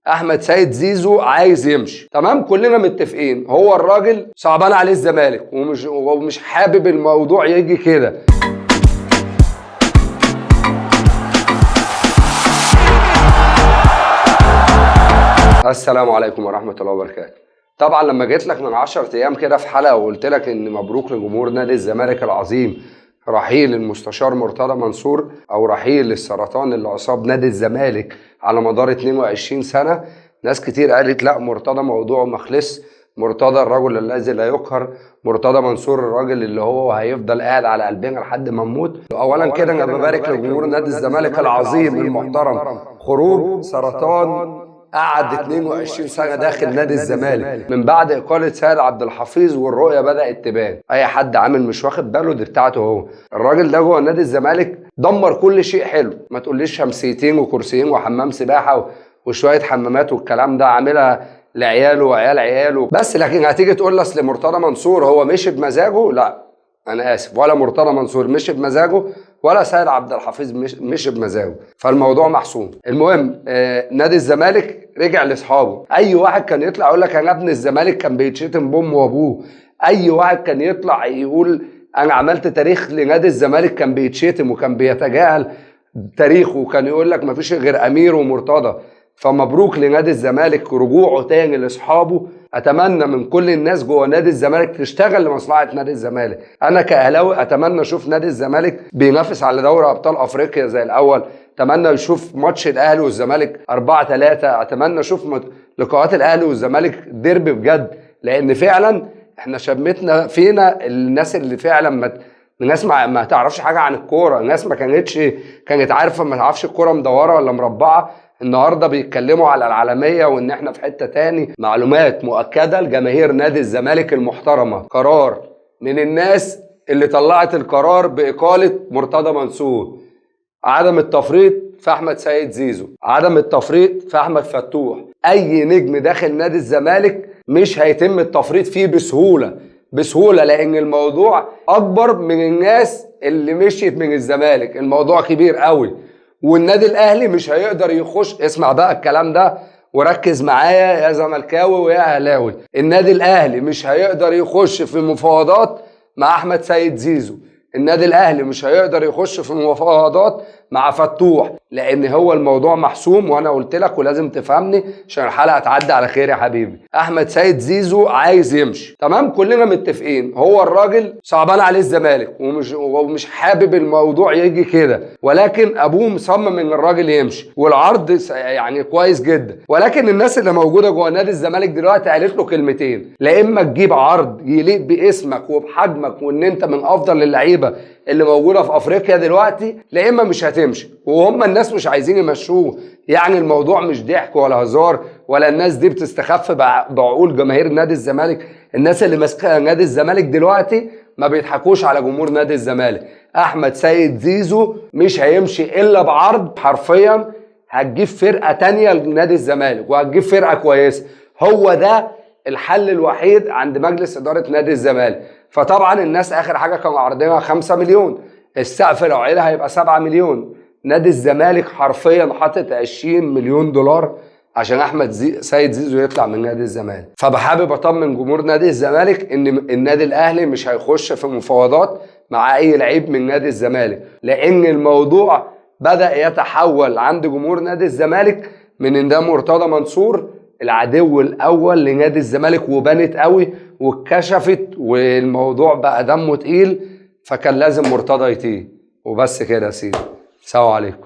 احمد سيد زيزو عايز يمشي، تمام، كلنا متفقين. هو الراجل صعبان عليه الزمالك ومش حابب الموضوع يجي كده. السلام عليكم ورحمة الله وبركاته. طبعا لما جيت لك من 10 ايام كده في حلقة وقلت لك ان مبروك لجمهور نادي الزمالك العظيم رحيل المستشار مرتضى منصور، او رحيل السرطان اللي اصاب نادي الزمالك على مدار 22 سنة، ناس كتير قالت لا، مرتضى موضوعه مخلص، مرتضى الرجل الذي لا يقهر، مرتضى منصور الراجل اللي هو هيفضل قاعد على قلبنا لحد ما نموت. اولا كده انا ببارك لجمهور نادي الزمالك العظيم المحترم، خروج سرطان قعد 22 سنة داخل نادي الزمالك من بعد إقالة سيد عبد الحفيظ، والرؤية بدأت تبان. أي حد عامل مش واخد باله دي بتاعته هو. الراجل ده جوه نادي الزمالك دمر كل شيء حلو، ما تقوليش شمسيتين وكرسيين وحمام سباحة وشوية حمامات والكلام ده عاملها لعياله وعيال عياله بس. لكن هتيجي تقول لي اصل مرتضى منصور هو مشي بمزاجه؟ لا، انا اسف، ولا مرتضى منصور مشي بمزاجه ولا سيد عبد الحفيظ مشي بمزاجه، فالموضوع محسوم. المهم نادي الزمالك رجع لاصحابه. اي واحد كان يطلع يقول لك انا ابن الزمالك كان بيتشتم بامه وابوه، اي واحد كان يطلع يقول انا عملت تاريخ لنادي الزمالك كان بيتشتم وكان بيتجاهل تاريخه، وكان يقول لك مفيش غير امير ومرتضى. فمبروك لنادي الزمالك رجوعه تاني لاصحابه. اتمنى من كل الناس جوه نادي الزمالك تشتغل لمصلحه نادي الزمالك. انا كاهلاوي اتمنى اشوف نادي الزمالك بينافس على دوري ابطال افريقيا زي الاول، اتمنى اشوف ماتش الاهلي والزمالك 4-3، اتمنى اشوف لقاءات الاهلي والزمالك ديربي بجد، لان فعلا احنا شمتنا فينا الناس اللي فعلا الناس ما تعرفش حاجه عن الكوره، الناس ما كانت عارفه، ما تعرفش الكوره مدوره ولا مربعه. النهارده بيتكلموا على العالميه وان احنا في حته تاني. معلومات مؤكده لجماهير نادي الزمالك المحترمه، قرار من الناس اللي طلعت القرار باقاله مرتضى منصور: عدم التفريط في احمد سيد زيزو، عدم التفريط في احمد فتوح. اي نجم داخل نادي الزمالك مش هيتم التفريط فيه بسهوله، لان الموضوع اكبر من الناس اللي مشيت من الزمالك، الموضوع كبير قوي، والنادي الاهلي مش هيقدر يخش. اسمع بقى الكلام ده وركز معايا يا زملكاوي ويا اهلاوي، النادي الاهلي مش هيقدر يخش في مفاوضات مع احمد سيد زيزو، النادي الاهلي مش هيقدر يخش في مفاوضات مع فتوح، لان هو الموضوع محسوم. وانا قلت لك ولازم تفهمني عشان الحلقه تعدي على خير يا حبيبي. احمد سيد زيزو عايز يمشي، تمام، كلنا متفقين. هو الراجل صعبان عليه الزمالك ومش حابب الموضوع يجي كده، ولكن ابوه مصمم ان الراجل يمشي، والعرض يعني كويس جدا. ولكن الناس اللي موجوده جوه نادي الزمالك دلوقتي قالت له كلمتين: لا اما تجيب عرض يليق باسمك وبحجمك وان انت من افضل اللعيبه اللي موجوده في افريقيا دلوقتي، لا اما مش هتمشي. وهم الناس مش عايزين يمشوه، يعني الموضوع مش ضحك ولا هزار، ولا الناس دي بتستخف بعقول جماهير نادي الزمالك. الناس اللي ماسكه نادي الزمالك دلوقتي ما بيضحكوش على جمهور نادي الزمالك. احمد سيد زيزو مش هيمشي الا بعرض، حرفيا هتجيب فرقه تانية لنادي الزمالك وهتجيب فرقه كويسه. هو ده الحل الوحيد عند مجلس اداره نادي الزمالك. فطبعا الناس اخر حاجه كانوا عارضينها 5 مليون، السقف لو عيلها هيبقى 7 مليون. نادي الزمالك حرفيا حاطط 20 مليون دولار عشان احمد سيد زيزو يطلع من نادي الزمالك. فبحابب اطمن جمهور نادي الزمالك ان النادي الاهلي مش هيخش في مفاوضات مع اي لعيب من نادي الزمالك، لان الموضوع بدأ يتحول عند جمهور نادي الزمالك من ان ده مرتضى منصور العدو الاول لنادي الزمالك، وبانت قوي واتكشفت، والموضوع بقى دمه تقيل، فكان لازم مرتضى يطير. وبس كده يا سيدي، سلام عليكم.